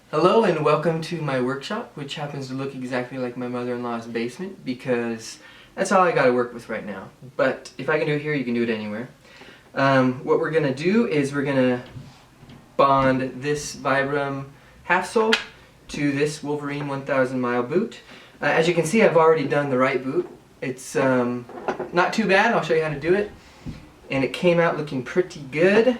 Hello and welcome to my workshop, which happens to look exactly like my mother-in-law's basement because that's all I got to work with right now. But if I can do it here, you can do it anywhere. What we're going to do is we're going to bond this Vibram half sole to this Wolverine 1000 mile boot. As you can see, I've already done the right boot. It's not too bad. I'll show you how to do it. And it came out looking pretty good.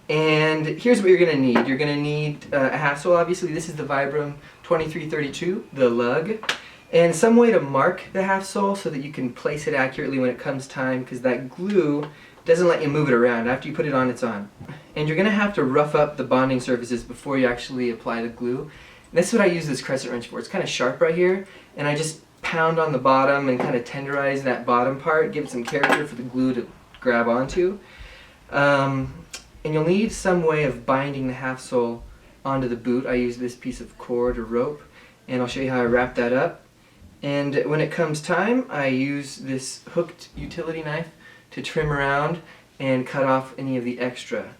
And here's what you're going to need. You're going to need a half sole, obviously. This is the Vibram 2332, the lug. And some way to mark the half sole so that you can place it accurately when it comes time, because that glue doesn't let you move it around. After you put it on, it's on. And you're going to have to rough up the bonding surfaces before you actually apply the glue. And this is what I use this crescent wrench for. It's kind of sharp right here, and I just pound on the bottom and kind of tenderize that bottom part, give it some character for the glue to grab onto. And you'll need some way of binding the half sole onto the boot. I use this piece of cord or rope, and I'll show you how I wrap that up. And when it comes time, I use this hooked utility knife to trim around and cut off any of the extra.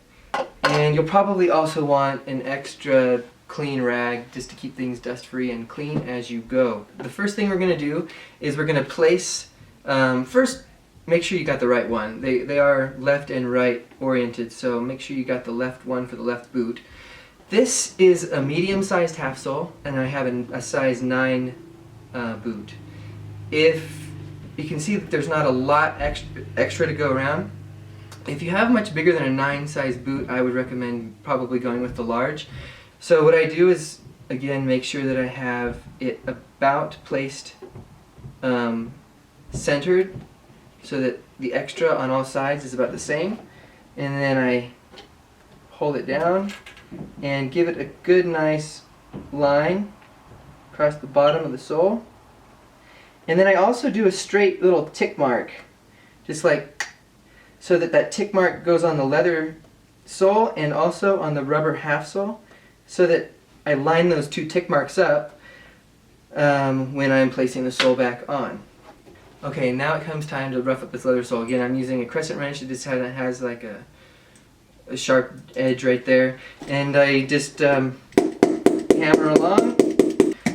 And you'll probably also want an extra clean rag just to keep things dust free and clean as you go. The first thing we're going to do is we're going to place, first make sure you got the right one. They are left and right oriented, so make sure you got the left one for the left boot. This is a medium-sized half sole, and I have a size 9 boot. If you can see that there's not a lot extra to go around, if you have much bigger than a 9 size boot, I would recommend probably going with the large. So what I do is, again, make sure that I have it about placed centered, so that the extra on all sides is about the same. And then I hold it down and give it a good nice line across the bottom of the sole. And then I also do a straight little tick mark, just like so that that tick mark goes on the leather sole and also on the rubber half sole, so that I line those two tick marks up when I'm placing the sole back on. Okay, now it comes time to rough up this leather sole. Again, I'm using a crescent wrench. It just has like a sharp edge right there. And I just hammer along.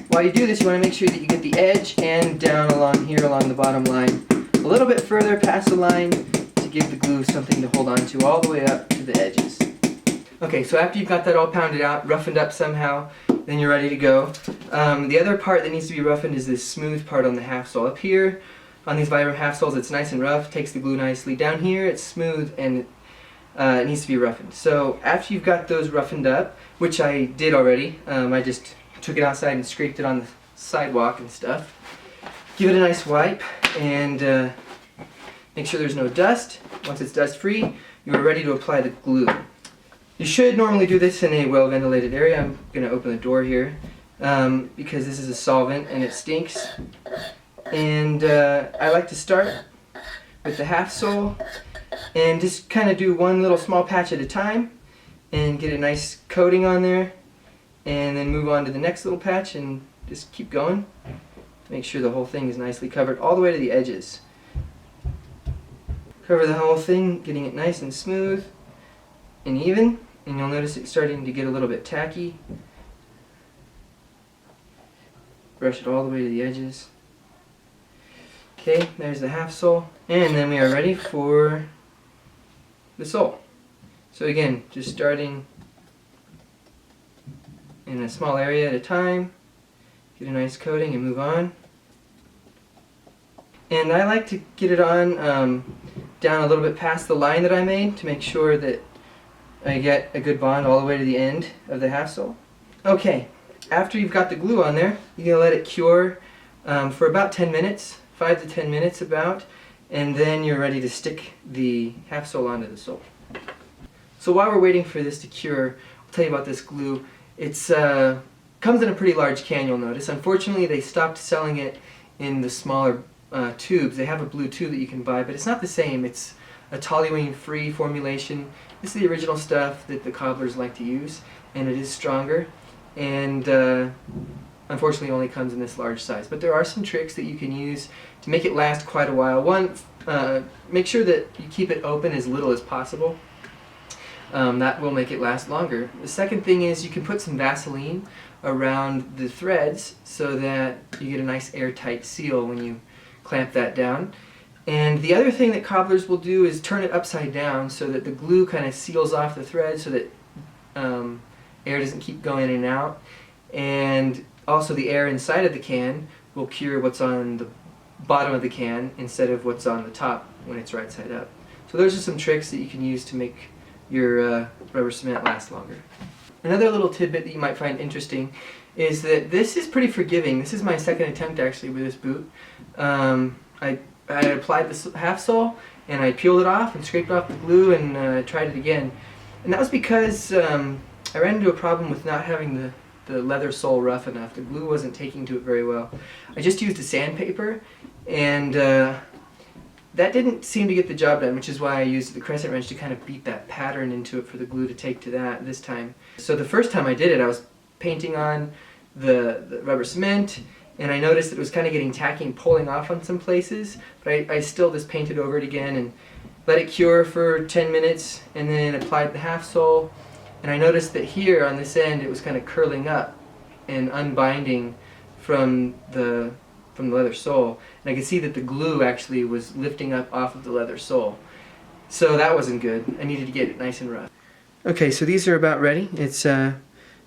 While you do this, you want to make sure that you get the edge and down along here along the bottom line. A little bit further past the line to give the glue something to hold on to all the way up to the edges. Okay, so after you've got that all pounded out, roughened up somehow, then you're ready to go. The other part that needs to be roughened is this smooth part on the half sole. Up here, on these Vibram half soles, it's nice and rough, takes the glue nicely. Down here, it's smooth and it needs to be roughened. So after you've got those roughened up, which I did already, I just took it outside and scraped it on the sidewalk and stuff. Give it a nice wipe and make sure there's no dust. Once it's dust free, you are ready to apply the glue. You should normally do this in a well-ventilated area. I'm going to open the door here because this is a solvent and it stinks. And I like to start with the half sole and just kind of do one little small patch at a time and get a nice coating on there, and then move on to the next little patch and just keep going. Make sure the whole thing is nicely covered all the way to the edges. Cover the whole thing, getting it nice and smooth and even, and you'll notice it's starting to get a little bit tacky. Brush it all the way to the edges. Okay, there's the half sole, and then we are ready for the sole. So again, just starting in a small area at a time, get a nice coating and move on. And I like to get it on down a little bit past the line that I made to make sure that I get a good bond all the way to the end of the half sole. Okay, after you've got the glue on there, you're going to let it cure for about 10 minutes. 5 to 10 minutes about, and then you're ready to stick the half sole onto the sole. So while we're waiting for this to cure, I'll tell you about this glue. It's comes in a pretty large can, you'll notice. Unfortunately, they stopped selling it in the smaller tubes. They have a blue tube that you can buy, but it's not the same. It's a toluene-free formulation. This is the original stuff that the cobblers like to use, and it is stronger. And unfortunately, it only comes in this large size. But there are some tricks that you can use to make it last quite a while. One, make sure that you keep it open as little as possible. That will make it last longer. The second thing is you can put some Vaseline around the threads so that you get a nice airtight seal when you clamp that down. And the other thing that cobblers will do is turn it upside down so that the glue kind of seals off the thread so that air doesn't keep going in and out. And also the air inside of the can will cure what's on the bottom of the can instead of what's on the top when it's right side up. So those are some tricks that you can use to make your rubber cement last longer. Another little tidbit that you might find interesting is that this is pretty forgiving. This is my second attempt actually with this boot. I applied this half sole and I peeled it off and scraped off the glue and tried it again. And that was because I ran into a problem with not having the leather sole rough enough. The glue wasn't taking to it very well. I just used a sandpaper and that didn't seem to get the job done, which is why I used the crescent wrench to kind of beat that pattern into it for the glue to take to that this time. So the first time I did it, I was painting on the rubber cement, and I noticed that it was kind of getting tacky and pulling off on some places, but I still just painted over it again and let it cure for 10 minutes and then applied the half sole. And I noticed that here on this end it was kind of curling up and unbinding from the leather sole, and I could see that the glue actually was lifting up off of the leather sole. So that wasn't good. I needed to get it nice and rough. Okay, so these are about ready. It's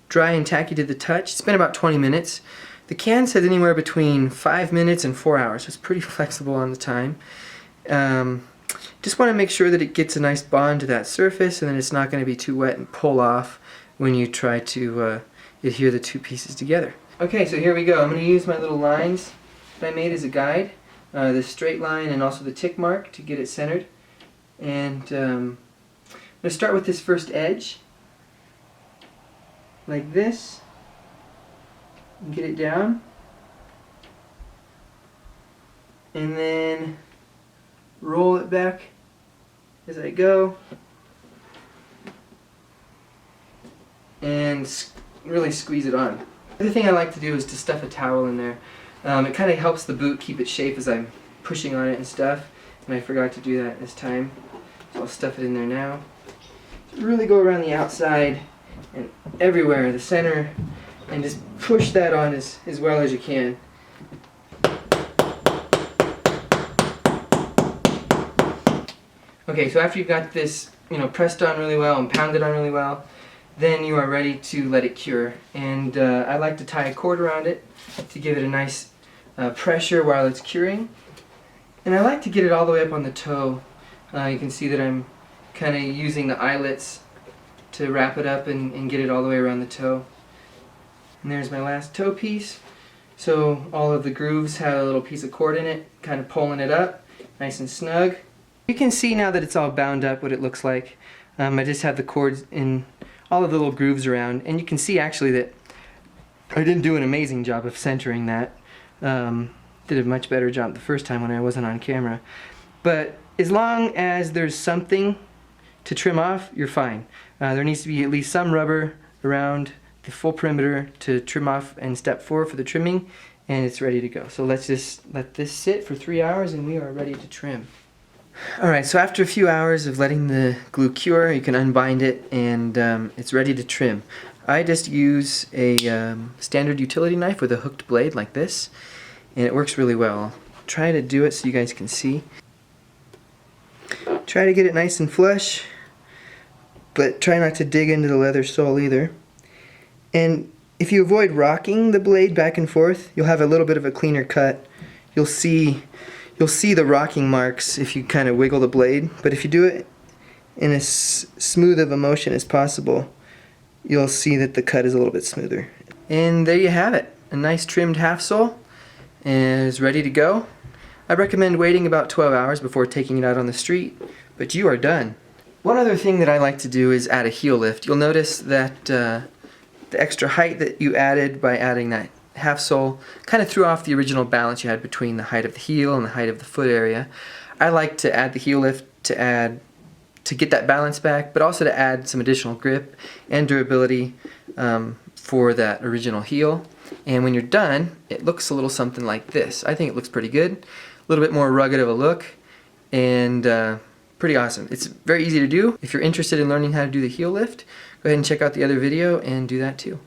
dry and tacky to the touch. It's been about 20 minutes. The can says anywhere between 5 minutes and 4 hours, so it's pretty flexible on the time. Just want to make sure that it gets a nice bond to that surface and then it's not going to be too wet and pull off when you try to adhere the two pieces together. Okay, so here we go. I'm going to use my little lines that I made as a guide, the straight line and also the tick mark to get it centered. And I'm going to start with this first edge, like this, and get it down, and then roll it back as I go, and really squeeze it on. The other thing I like to do is to stuff a towel in there. It kind of helps the boot keep its shape as I'm pushing on it and stuff, and I forgot to do that this time, so I'll stuff it in there now. So really go around the outside and everywhere, the center, and just push that on as well as you can. Okay, so after you've got this, pressed on really well and pounded on really well, then you are ready to let it cure. And I like to tie a cord around it to give it a nice pressure while it's curing. And I like to get it all the way up on the toe. You can see that I'm kind of using the eyelets to wrap it up and get it all the way around the toe. And there's my last toe piece. So all of the grooves have a little piece of cord in it, kind of pulling it up, nice and snug. You can see now that it's all bound up what it looks like. I just have the cords in all of the little grooves around, and you can see actually that I didn't do an amazing job of centering that. Did a much better job the first time when I wasn't on camera. But as long as there's something to trim off, you're fine. There needs to be at least some rubber around the full perimeter to trim off in step 4 for the trimming, and it's ready to go. So let's just let this sit for 3 hours and we are ready to trim. Alright, so after a few hours of letting the glue cure, you can unbind it and it's ready to trim. I just use a standard utility knife with a hooked blade like this, and it works really well. I'll try to do it so you guys can see. Try to get it nice and flush, but try not to dig into the leather sole either. And if you avoid rocking the blade back and forth, you'll have a little bit of a cleaner cut. You'll see the rocking marks if you kind of wiggle the blade, but if you do it in as smooth of a motion as possible, you'll see that the cut is a little bit smoother. And there you have it, a nice trimmed half sole, and it's ready to go. I recommend waiting about 12 hours before taking it out on the street, but you are done. One other thing that I like to do is add a heel lift. You'll notice that the extra height that you added by adding that half sole kind of threw off the original balance you had between the height of the heel and the height of the foot area. I like to add the heel lift to get that balance back, but also to add some additional grip and durability for that original heel. And when you're done, it looks a little something like this. I think it looks pretty good. A little bit more rugged of a look, and pretty awesome. It's very easy to do. If you're interested in learning how to do the heel lift, go ahead and check out the other video and do that too.